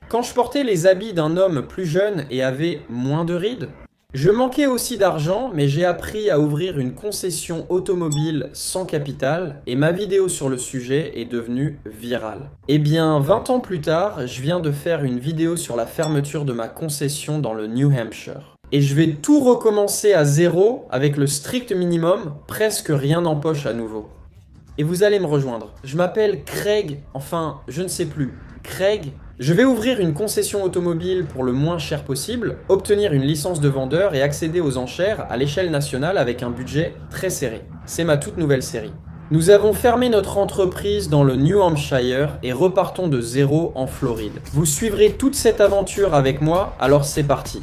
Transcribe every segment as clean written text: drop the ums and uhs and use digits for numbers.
Quand je portais les habits d'un homme plus jeune et avais moins de rides, je manquais aussi d'argent, mais j'ai appris à ouvrir une concession automobile sans capital et ma vidéo sur le sujet est devenue virale. Eh bien, 20 ans plus tard, je viens de faire une vidéo sur la fermeture de ma concession dans le New Hampshire. Et je vais tout recommencer à zéro avec le strict minimum, presque rien n'empoche à nouveau. Et vous allez me rejoindre. Je m'appelle Craig, enfin, je ne sais plus. Craig. Je vais ouvrir une concession automobile pour le moins cher possible, obtenir une licence de vendeur et accéder aux enchères à l'échelle nationale avec un budget très serré. C'est ma toute nouvelle série. Nous avons fermé notre entreprise dans le New Hampshire et repartons de zéro en Floride. Vous suivrez toute cette aventure avec moi, alors c'est parti.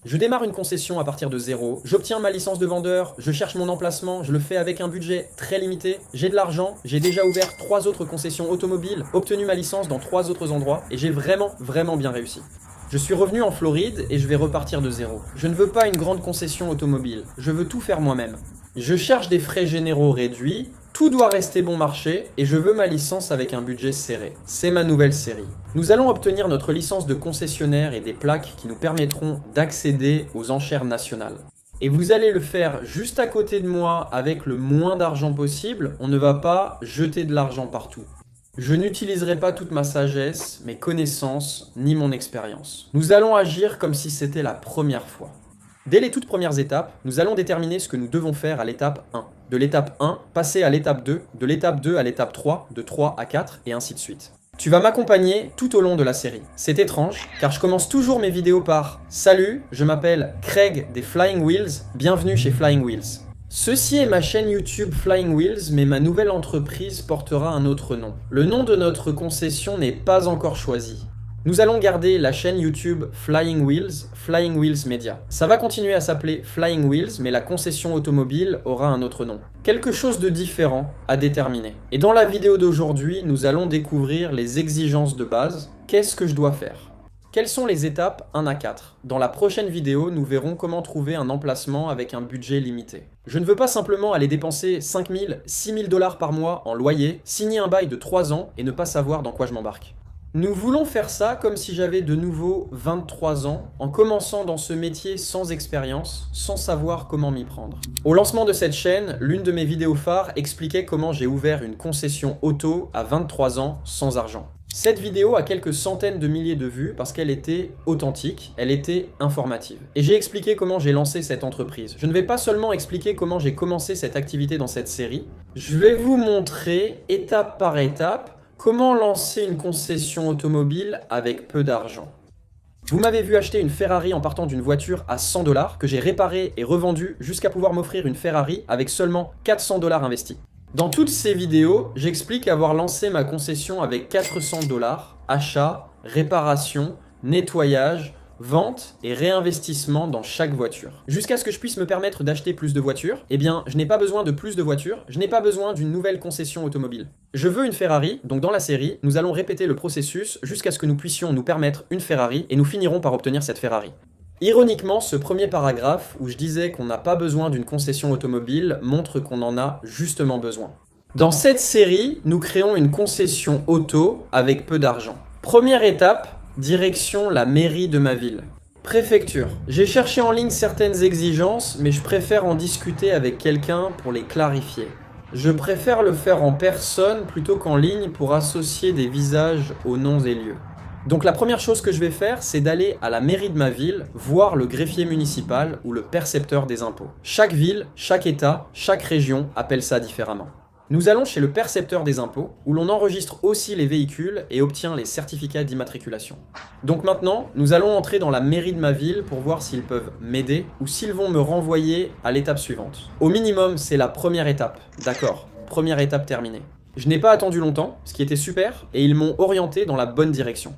Je démarre une concession à partir de zéro, j'obtiens ma licence de vendeur, je cherche mon emplacement, je le fais avec un budget très limité, j'ai de l'argent, j'ai déjà ouvert 3 autres concessions automobiles, obtenu ma licence dans 3 autres endroits et j'ai vraiment bien réussi. Je suis revenu en Floride et je vais repartir de zéro. Je ne veux pas une grande concession automobile, je veux tout faire moi-même. Je cherche des frais généraux réduits, tout doit rester bon marché et je veux ma licence avec un budget serré. C'est ma nouvelle série. Nous allons obtenir notre licence de concessionnaire et des plaques qui nous permettront d'accéder aux enchères nationales. Et vous allez le faire juste à côté de moi avec le moins d'argent possible, on ne va pas jeter de l'argent partout. Je n'utiliserai pas toute ma sagesse, mes connaissances, ni mon expérience. Nous allons agir comme si c'était la première fois. Dès les toutes premières étapes, nous allons déterminer ce que nous devons faire à l'étape 1. De l'étape 1, passer à l'étape 2, de l'étape 2 à l'étape 3, de 3 à 4, et ainsi de suite. Tu vas m'accompagner tout au long de la série. C'est étrange, car je commence toujours mes vidéos par « Salut, je m'appelle Craig des Flying Wheels, bienvenue chez Flying Wheels ». Ceci est ma chaîne YouTube Flying Wheels, mais ma nouvelle entreprise portera un autre nom. Le nom de notre concession n'est pas encore choisi. Nous allons garder la chaîne YouTube Flying Wheels Media. Ça va continuer à s'appeler Flying Wheels, mais la concession automobile aura un autre nom. Quelque chose de différent à déterminer. Et dans la vidéo d'aujourd'hui, nous allons découvrir les exigences de base. Qu'est-ce que je dois faire ? Quelles sont les étapes 1 à 4 ? Dans la prochaine vidéo, nous verrons comment trouver un emplacement avec un budget limité. Je ne veux pas simplement aller dépenser 5 000, 6 000 $ par mois en loyer, signer un bail de 3 ans et ne pas savoir dans quoi je m'embarque. Nous voulons faire ça comme si j'avais de nouveau 23 ans, en commençant dans ce métier sans expérience, sans savoir comment m'y prendre. Au lancement de cette chaîne, l'une de mes vidéos phares expliquait comment j'ai ouvert une concession auto à 23 ans sans argent. Cette vidéo a quelques centaines de milliers de vues parce qu'elle était authentique, elle était informative. Et j'ai expliqué comment j'ai lancé cette entreprise. Je ne vais pas seulement expliquer comment j'ai commencé cette activité dans cette série, je vais vous montrer étape par étape comment lancer une concession automobile avec peu d'argent. Vous m'avez vu acheter une Ferrari en partant d'une voiture à 100 $ que j'ai réparée et revendue jusqu'à pouvoir m'offrir une Ferrari avec seulement 400 $ investis. Dans toutes ces vidéos, j'explique avoir lancé ma concession avec 400 $, achat, réparation, nettoyage, vente et réinvestissement dans chaque voiture. Jusqu'à ce que je puisse me permettre d'acheter plus de voitures, eh bien, je n'ai pas besoin de plus de voitures, je n'ai pas besoin d'une nouvelle concession automobile. Je veux une Ferrari, donc dans la série, nous allons répéter le processus jusqu'à ce que nous puissions nous permettre une Ferrari et nous finirons par obtenir cette Ferrari. Ironiquement, ce premier paragraphe, où je disais qu'on n'a pas besoin d'une concession automobile, montre qu'on en a justement besoin. Dans cette série, nous créons une concession auto avec peu d'argent. Première étape, direction la mairie de ma ville. Préfecture. J'ai cherché en ligne certaines exigences, mais je préfère en discuter avec quelqu'un pour les clarifier. Je préfère le faire en personne plutôt qu'en ligne pour associer des visages aux noms et lieux. Donc la première chose que je vais faire, c'est d'aller à la mairie de ma ville, voir le greffier municipal ou le percepteur des impôts. Chaque ville, chaque état, chaque région appelle ça différemment. Nous allons chez le percepteur des impôts, où l'on enregistre aussi les véhicules et obtient les certificats d'immatriculation. Donc maintenant, nous allons entrer dans la mairie de ma ville pour voir s'ils peuvent m'aider ou s'ils vont me renvoyer à l'étape suivante. Au minimum, c'est la première étape. D'accord, première étape terminée. Je n'ai pas attendu longtemps, ce qui était super, et ils m'ont orienté dans la bonne direction.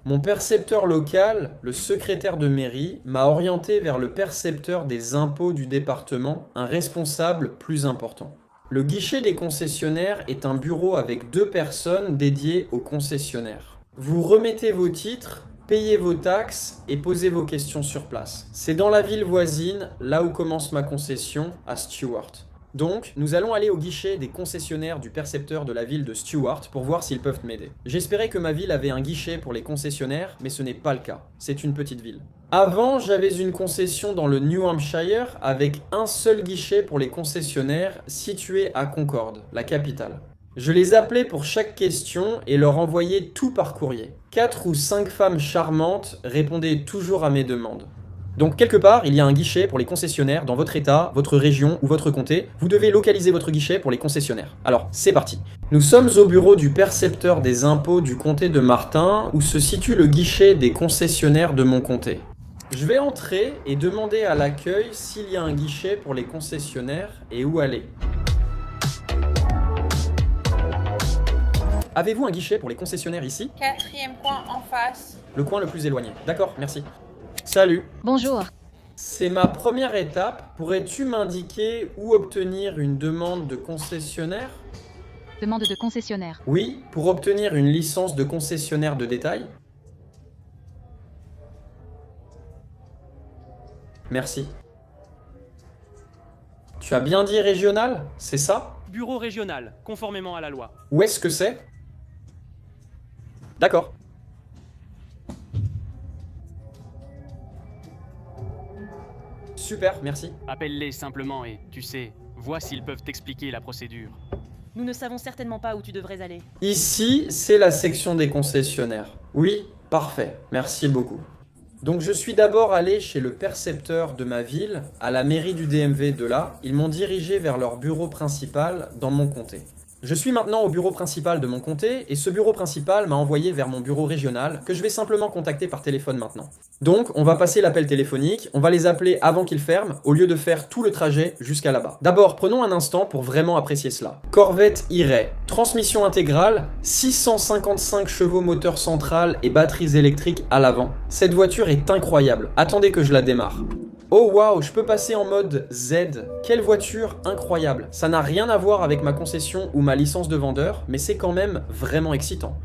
Mon percepteur local, le secrétaire de mairie, m'a orienté vers le percepteur des impôts du département, un responsable plus important. Le guichet des concessionnaires est un bureau avec 2 personnes dédiées aux concessionnaires. Vous remettez vos titres, payez vos taxes et posez vos questions sur place. C'est dans la ville voisine, là où commence ma concession, à Stewart. Donc, nous allons aller au guichet des concessionnaires du percepteur de la ville de Stewart pour voir s'ils peuvent m'aider. J'espérais que ma ville avait un guichet pour les concessionnaires, mais ce n'est pas le cas. C'est une petite ville. Avant, j'avais une concession dans le New Hampshire avec un seul guichet pour les concessionnaires situé à Concord, la capitale. Je les appelais pour chaque question et leur envoyais tout par courrier. 4 ou 5 femmes charmantes répondaient toujours à mes demandes. Donc quelque part, il y a un guichet pour les concessionnaires dans votre état, votre région ou votre comté. Vous devez localiser votre guichet pour les concessionnaires. Alors, c'est parti. Nous sommes au bureau du percepteur des impôts du comté de Martin, où se situe le guichet des concessionnaires de mon comté. Je vais entrer et demander à l'accueil s'il y a un guichet pour les concessionnaires et où aller. Avez-vous un guichet pour les concessionnaires ici? 4e coin en face. Le coin le plus éloigné. D'accord, merci. Salut. Bonjour. C'est ma première étape. Pourrais-tu m'indiquer où obtenir une demande de concessionnaire? Demande de concessionnaire. Oui, pour obtenir une licence de concessionnaire de détail. Merci. Tu as bien dit régional, c'est ça? Bureau régional, conformément à la loi. Où est-ce que c'est? D'accord. Super, merci. Appelle-les simplement et, tu sais, vois s'ils peuvent t'expliquer la procédure. Nous ne savons certainement pas où tu devrais aller. Ici, c'est la section des concessionnaires. Oui, parfait, merci beaucoup. Donc je suis d'abord allé chez le percepteur de ma ville, à la mairie du DMV de là. Ils m'ont dirigé vers leur bureau principal dans mon comté. Je suis maintenant au bureau principal de mon comté, et ce bureau principal m'a envoyé vers mon bureau régional, que je vais simplement contacter par téléphone maintenant. Donc, on va passer l'appel téléphonique, on va les appeler avant qu'ils ferment, au lieu de faire tout le trajet jusqu'à là-bas. D'abord, prenons un instant pour vraiment apprécier cela. Corvette E-Ray, transmission intégrale, 655 chevaux moteur central et batteries électriques à l'avant. Cette voiture est incroyable, attendez que je la démarre. Oh waouh, je peux passer en mode Z. Quelle voiture incroyable. Ça n'a rien à voir avec ma concession ou ma licence de vendeur, mais c'est quand même vraiment excitant.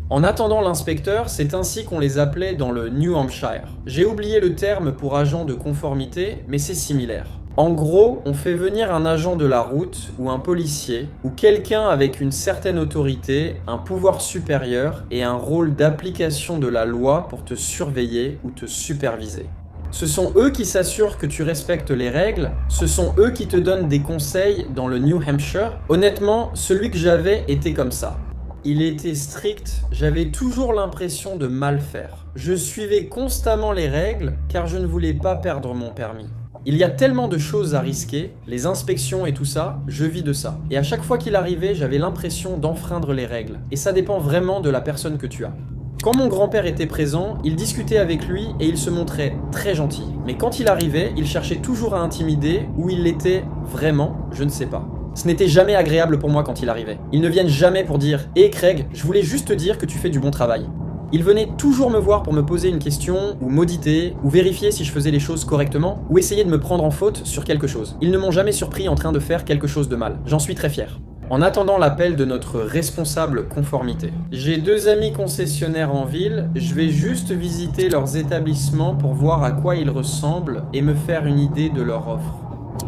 En attendant l'inspecteur, c'est ainsi qu'on les appelait dans le New Hampshire. J'ai oublié le terme pour agent de conformité, mais c'est similaire. En gros, on fait venir un agent de la route, ou un policier, ou quelqu'un avec une certaine autorité, un pouvoir supérieur et un rôle d'application de la loi pour te surveiller ou te superviser. Ce sont eux qui s'assurent que tu respectes les règles, ce sont eux qui te donnent des conseils dans le New Hampshire. Honnêtement, celui que j'avais était comme ça. Il était strict, j'avais toujours l'impression de mal faire. Je suivais constamment les règles car je ne voulais pas perdre mon permis. Il y a tellement de choses à risquer, les inspections et tout ça, je vis de ça. Et à chaque fois qu'il arrivait, j'avais l'impression d'enfreindre les règles. Et ça dépend vraiment de la personne que tu as. Quand mon grand-père était présent, il discutait avec lui et il se montrait très gentil. Mais quand il arrivait, il cherchait toujours à intimider, ou il l'était vraiment, je ne sais pas. Ce n'était jamais agréable pour moi quand il arrivait. Ils ne viennent jamais pour dire « Hé Craig, je voulais juste te dire que tu fais du bon travail ». Ils venaient toujours me voir pour me poser une question, ou m'auditer, ou vérifier si je faisais les choses correctement, ou essayer de me prendre en faute sur quelque chose. Ils ne m'ont jamais surpris en train de faire quelque chose de mal. J'en suis très fier. En attendant l'appel de notre responsable conformité. J'ai 2 amis concessionnaires en ville, je vais juste visiter leurs établissements pour voir à quoi ils ressemblent et me faire une idée de leur offre.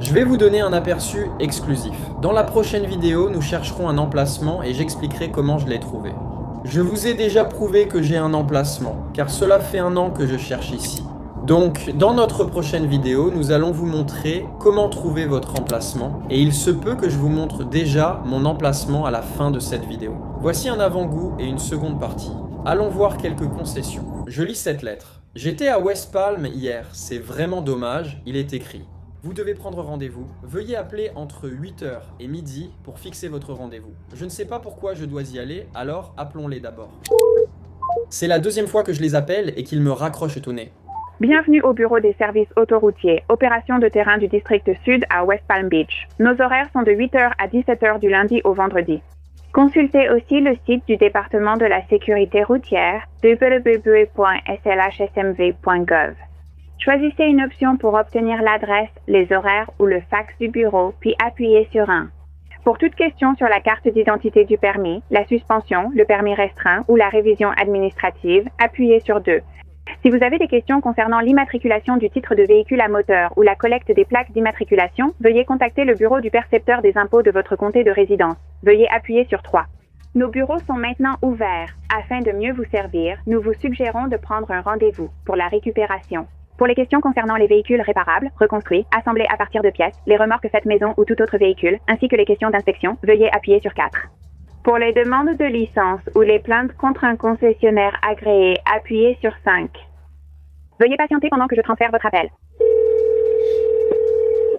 Je vais vous donner un aperçu exclusif. Dans la prochaine vidéo, nous chercherons un emplacement et j'expliquerai comment je l'ai trouvé. Je vous ai déjà prouvé que j'ai un emplacement, car cela fait 1 an que je cherche ici. Donc, dans notre prochaine vidéo, nous allons vous montrer comment trouver votre emplacement, et il se peut que je vous montre déjà mon emplacement à la fin de cette vidéo. Voici un avant-goût et une seconde partie. Allons voir quelques concessions. Je lis cette lettre. J'étais à West Palm hier, c'est vraiment dommage, il est écrit. Vous devez prendre rendez-vous. Veuillez appeler entre 8h et midi pour fixer votre rendez-vous. Je ne sais pas pourquoi je dois y aller, alors appelons-les d'abord. C'est la 2e fois que je les appelle et qu'ils me raccrochent au nez. Bienvenue au bureau des services autoroutiers, opération de terrain du district sud à West Palm Beach. Nos horaires sont de 8h à 17h du lundi au vendredi. Consultez aussi le site du département de la sécurité routière www.slhsmv.gov. Choisissez une option pour obtenir l'adresse, les horaires ou le fax du bureau, puis appuyez sur 1. Pour toute question sur la carte d'identité du permis, la suspension, le permis restreint ou la révision administrative, appuyez sur 2. Si vous avez des questions concernant l'immatriculation du titre de véhicule à moteur ou la collecte des plaques d'immatriculation, veuillez contacter le bureau du percepteur des impôts de votre comté de résidence. Veuillez appuyer sur 3. Nos bureaux sont maintenant ouverts. Afin de mieux vous servir, nous vous suggérons de prendre un rendez-vous pour la récupération. Pour les questions concernant les véhicules réparables, reconstruits, assemblés à partir de pièces, les remorques faites maison ou tout autre véhicule, ainsi que les questions d'inspection, veuillez appuyer sur 4. Pour les demandes de licence ou les plaintes contre un concessionnaire agréé, appuyez sur 5. Veuillez patienter pendant que je transfère votre appel.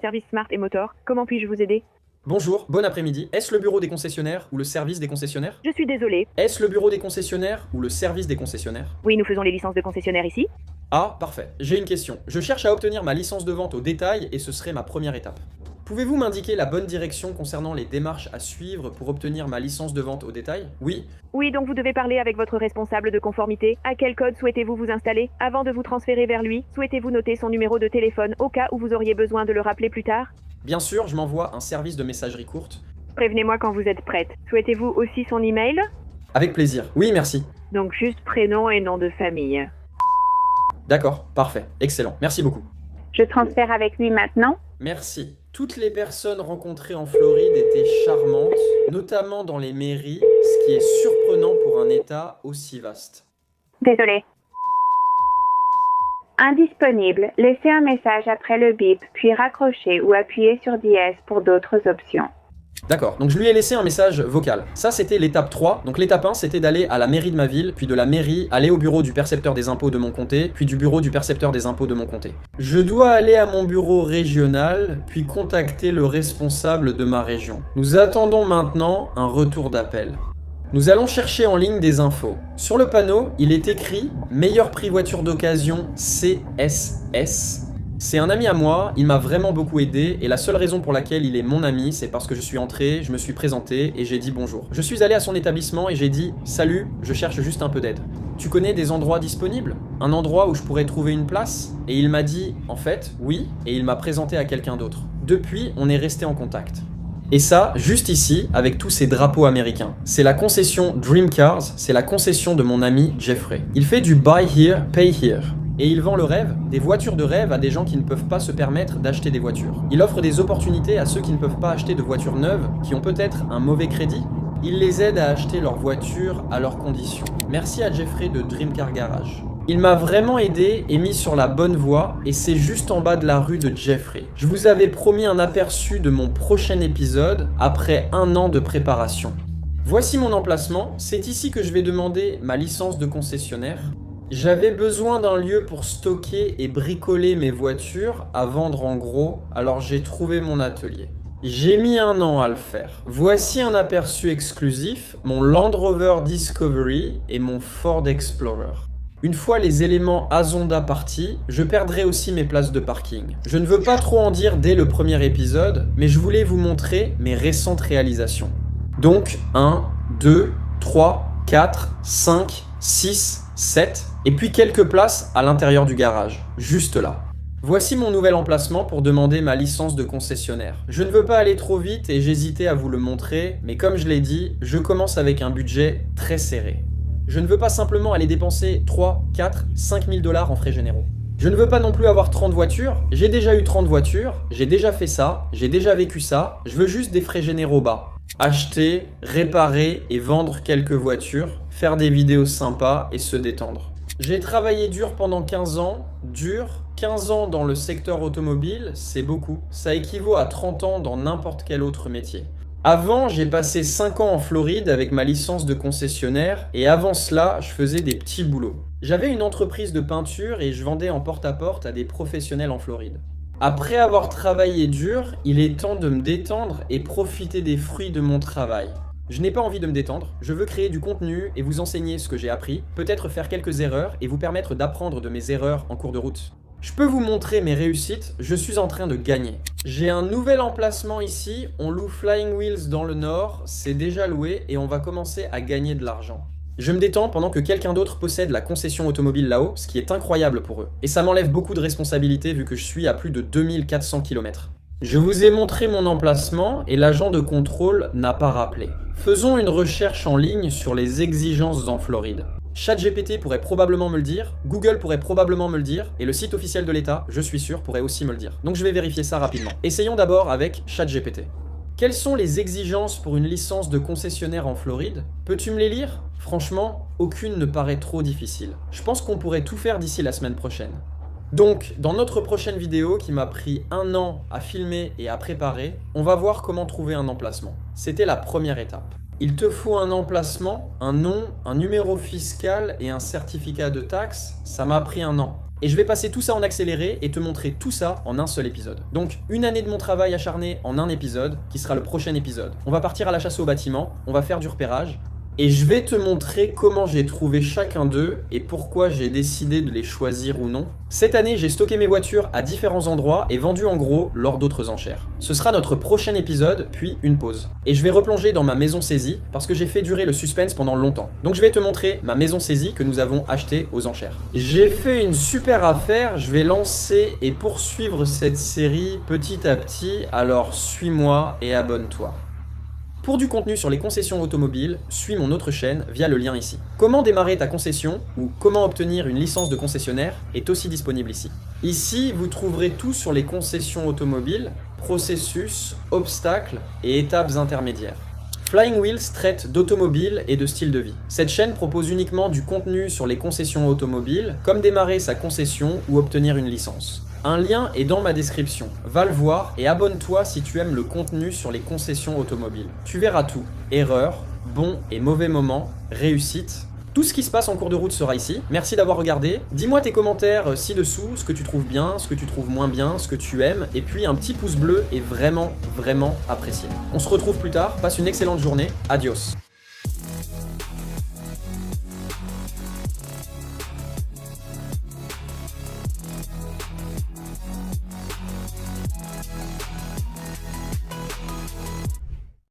Service Smart et Motor, comment puis-je vous aider? Bonjour, bon après-midi. Est-ce le bureau des concessionnaires ou le service des concessionnaires? Je suis désolé. Est-ce le bureau des concessionnaires ou le service des concessionnaires? Oui, nous faisons les licences de concessionnaire ici. Ah, parfait. J'ai une question. Je cherche à obtenir ma licence de vente au détail et ce serait ma première étape. Pouvez-vous m'indiquer la bonne direction concernant les démarches à suivre pour obtenir ma licence de vente au détail? Oui. Oui, donc vous devez parler avec votre responsable de conformité. À quel code souhaitez-vous vous installer? Avant de vous transférer vers lui, souhaitez-vous noter son numéro de téléphone au cas où vous auriez besoin de le rappeler plus tard? Bien sûr, je m'envoie un service de messagerie courte. Prévenez-moi quand vous êtes prête. Souhaitez-vous aussi son email? Avec plaisir. Oui, merci. Donc juste prénom et nom de famille. D'accord, parfait. Excellent. Merci beaucoup. Je transfère avec lui maintenant. Merci. Toutes les personnes rencontrées en Floride étaient charmantes, notamment dans les mairies, ce qui est surprenant pour un État aussi vaste. Désolé. Indisponible. Laissez un message après le bip, puis raccrochez ou appuyez sur dièse pour d'autres options. D'accord, donc je lui ai laissé un message vocal. Ça, c'était l'étape 3. Donc l'étape 1, c'était d'aller à la mairie de ma ville, puis de la mairie, aller au bureau du percepteur des impôts de mon comté, puis du bureau du percepteur des impôts de mon comté. Je dois aller à mon bureau régional, puis contacter le responsable de ma région. Nous attendons maintenant un retour d'appel. Nous allons chercher en ligne des infos. Sur le panneau, il est écrit « Meilleur prix voiture d'occasion CSS ». C'est un ami à moi, il m'a vraiment beaucoup aidé et la seule raison pour laquelle il est mon ami, c'est parce que je suis entré, je me suis présenté et j'ai dit bonjour. Je suis allé à son établissement et j'ai dit « Salut, je cherche juste un peu d'aide. Tu connais des endroits disponibles? Un endroit où je pourrais trouver une place ?» Et il m'a dit « En fait, oui » et il m'a présenté à quelqu'un d'autre. Depuis, on est resté en contact. Et ça, juste ici, avec tous ces drapeaux américains. C'est la concession Dream Cars, c'est la concession de mon ami Jeffrey. Il fait du buy here, pay here. Et il vend le rêve, des voitures de rêve à des gens qui ne peuvent pas se permettre d'acheter des voitures. Il offre des opportunités à ceux qui ne peuvent pas acheter de voitures neuves, qui ont peut-être un mauvais crédit. Il les aide à acheter leur voiture à leurs conditions. Merci à Jeffrey de Dream Car Garage. Il m'a vraiment aidé et mis sur la bonne voie et c'est juste en bas de la rue de Jeffrey. Je vous avais promis un aperçu de mon prochain épisode après 1 an de préparation. Voici mon emplacement, c'est ici que je vais demander ma licence de concessionnaire. J'avais besoin d'un lieu pour stocker et bricoler mes voitures à vendre en gros, alors j'ai trouvé mon atelier. J'ai mis 1 an à le faire. Voici un aperçu exclusif, mon Land Rover Discovery et mon Ford Explorer. Une fois les éléments Azonda partis, je perdrai aussi mes places de parking. Je ne veux pas trop en dire dès le premier épisode, mais je voulais vous montrer mes récentes réalisations. Donc 1, 2, 3, 4, 5, 6, 7, et puis quelques places à l'intérieur du garage, juste là. Voici mon nouvel emplacement pour demander ma licence de concessionnaire. Je ne veux pas aller trop vite et j'hésitais à vous le montrer, mais comme je l'ai dit, je commence avec un budget très serré. Je ne veux pas simplement aller dépenser 3, 4, 5 000 $ en frais généraux. Je ne veux pas non plus avoir 30 voitures, j'ai déjà eu 30 voitures, j'ai déjà fait ça, j'ai déjà vécu ça, je veux juste des frais généraux bas. Acheter, réparer et vendre quelques voitures, faire des vidéos sympas et se détendre. J'ai travaillé dur pendant 15 ans, 15 ans dans le secteur automobile, c'est beaucoup. Ça équivaut à 30 ans dans n'importe quel autre métier. Avant, j'ai passé 5 ans en Floride avec ma licence de concessionnaire et avant cela, je faisais des petits boulots. J'avais une entreprise de peinture et je vendais en porte-à-porte à des professionnels en Floride. Après avoir travaillé dur, il est temps de me détendre et profiter des fruits de mon travail. Je n'ai pas envie de me détendre, je veux créer du contenu et vous enseigner ce que j'ai appris, peut-être faire quelques erreurs et vous permettre d'apprendre de mes erreurs en cours de route. Je peux vous montrer mes réussites, je suis en train de gagner. J'ai un nouvel emplacement ici, on loue Flying Wheels dans le nord, c'est déjà loué et on va commencer à gagner de l'argent. Je me détends pendant que quelqu'un d'autre possède la concession automobile là-haut, ce qui est incroyable pour eux. Et ça m'enlève beaucoup de responsabilités vu que je suis à plus de 2400 km. Je vous ai montré mon emplacement et l'agent de contrôle n'a pas rappelé. Faisons une recherche en ligne sur les exigences en Floride. ChatGPT pourrait probablement me le dire, Google pourrait probablement me le dire, et le site officiel de l'État, je suis sûr, pourrait aussi me le dire. Donc je vais vérifier ça rapidement. Essayons d'abord avec ChatGPT. Quelles sont les exigences pour une licence de concessionnaire en Floride? Peux-tu me les lire? Franchement, aucune ne paraît trop difficile. Je pense qu'on pourrait tout faire d'ici la semaine prochaine. Donc, dans notre prochaine vidéo, qui m'a pris 1 an à filmer et à préparer, on va voir comment trouver un emplacement. C'était la première étape. Il te faut un emplacement, un nom, un numéro fiscal et un certificat de taxe. Ça m'a pris 1 an. Et je vais passer tout ça en accéléré et te montrer tout ça en un seul épisode. Donc, 1 année de mon travail acharné en un épisode, qui sera le prochain épisode. On va partir à la chasse au bâtiment, on va faire du repérage, et je vais te montrer comment j'ai trouvé chacun d'eux et pourquoi j'ai décidé de les choisir ou non. Cette année, j'ai stocké mes voitures à différents endroits et vendu en gros lors d'autres enchères. Ce sera notre prochain épisode, puis une pause. Et je vais replonger dans ma maison saisie parce que j'ai fait durer le suspense pendant longtemps. Donc je vais te montrer ma maison saisie que nous avons achetée aux enchères. J'ai fait une super affaire, je vais lancer et poursuivre cette série petit à petit, alors suis-moi et abonne-toi. Pour du contenu sur les concessions automobiles, suis mon autre chaîne via le lien ici. Comment démarrer ta concession ou comment obtenir une licence de concessionnaire est aussi disponible ici. Ici, vous trouverez tout sur les concessions automobiles, processus, obstacles et étapes intermédiaires. Flying Wheels traite d'automobile et de style de vie. Cette chaîne propose uniquement du contenu sur les concessions automobiles, comme démarrer sa concession ou obtenir une licence. Un lien est dans ma description, va le voir et abonne-toi si tu aimes le contenu sur les concessions automobiles. Tu verras tout, erreurs, bons et mauvais moments, réussites. Tout ce qui se passe en cours de route sera ici. Merci d'avoir regardé. Dis-moi tes commentaires ci-dessous, ce que tu trouves bien, ce que tu trouves moins bien, ce que tu aimes. Et puis un petit pouce bleu est vraiment, vraiment apprécié. On se retrouve plus tard. Passe une excellente journée. Adios.